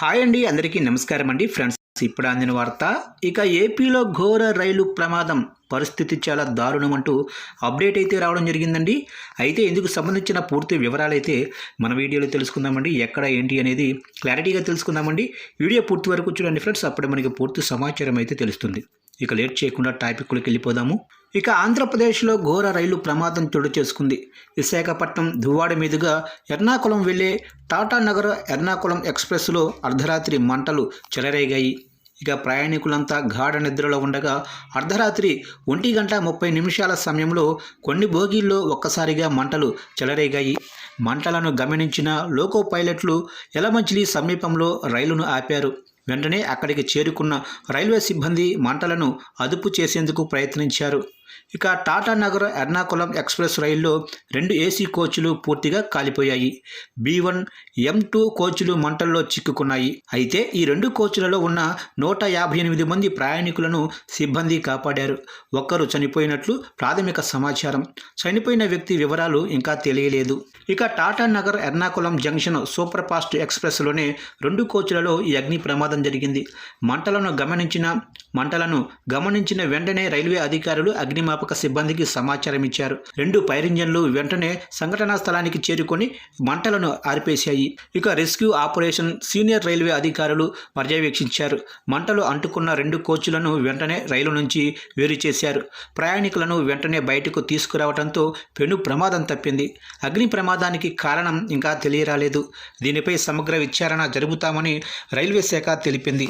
Hi అండి, అందరికీ నమస్కారం అండి ఫ్రెండ్స్. ఇప్పుడు అందిన వార్త. ఇక ఏపీలో ఘోర రైలు ప్రమాదం, పరిస్థితి చాలా దారుణం అంటూ అప్డేట్ అయితే రావడం జరిగిందండి. అయితే ఇందుకు సంబంధించిన పూర్తి వివరాలైతే మన వీడియోలో తెలుసుకుందామండి. ఎక్కడ ఏంటి అనేది క్లారిటీగా తెలుసుకుందామండి. వీడియో పూర్తి వరకు చూడండి ఫ్రెండ్స్, అప్పుడే మనకి పూర్తి సమాచారం అయితే తెలుస్తుంది. ఇక లేట్ చేయకుండా టాపిక్లోకి వెళ్ళిపోదాము. ఇక ఆంధ్రప్రదేశ్లో ఘోర రైలు ప్రమాదం చోటు చేసుకుంది. విశాఖపట్నం దువ్వాడ మీదుగా ఎర్నాకుళం వెళ్లే టాటా నగర్ ఎర్నాకుళం ఎక్స్ప్రెస్లో అర్ధరాత్రి మంటలు చెలరేగాయి. ఇక ప్రయాణికులంతా గాఢ నిద్రలో ఉండగా అర్ధరాత్రి 1:30 సమయంలో కొన్ని బోగీల్లో ఒక్కసారిగా మంటలు చెలరేగాయి. మంటలను గమనించిన లోకో పైలట్లు యలమంచిలి సమీపంలో రైలును ఆపారు. వెంటనే అక్కడికి చేరుకున్న రైల్వే సిబ్బంది మంటలను అదుపు చేసేందుకు ప్రయత్నించారు. ఇక టాటా నగర్ ఎర్నాకుళం ఎక్స్ప్రెస్ రైల్లో 2 ఏసీ కోచ్లు పూర్తిగా కాలిపోయాయి. B1, M2 కోచ్లు మంటల్లో చిక్కుకున్నాయి. అయితే ఈ 2 కోచ్లలో ఉన్న 158 మంది ప్రయాణికులను సిబ్బంది కాపాడారు. ఒక్కరు చనిపోయినట్లు ప్రాథమిక సమాచారం. చనిపోయిన వ్యక్తి వివరాలు ఇంకా తెలియలేదు. ఇక Tata Nagar Ernakulam junction super fast ఎక్స్ప్రెస్లోనే 2 కోచ్లలో ఈ అగ్ని ప్రమాదం జరిగింది. మంటలను గమనించిన వెంటనే రైల్వే అధికారులు అగ్నిమాపక సిబ్బందికి సమాచారం ఇచ్చారు. 2 ఫైర్ ఇంజన్లు వెంటనే సంఘటనా స్థలానికి చేరుకొని మంటలను ఆర్పేశాయి. ఇక రెస్క్యూ ఆపరేషన్ సీనియర్ రైల్వే అధికారులు పర్యవేక్షించారు. మంటలు అంటుకున్న 2 కోచ్లను వెంటనే రైలు నుంచి వేరు చేశారు. ప్రయాణికులను వెంటనే బయటకు తీసుకురావడంతో పెను ప్రమాదం తప్పింది. అగ్ని ప్రమాదానికి కారణం ఇంకా తెలియరాలేదు. దీనిపై సమగ్ర విచారణ జరుపుతామని రైల్వే శాఖ తెలిపింది.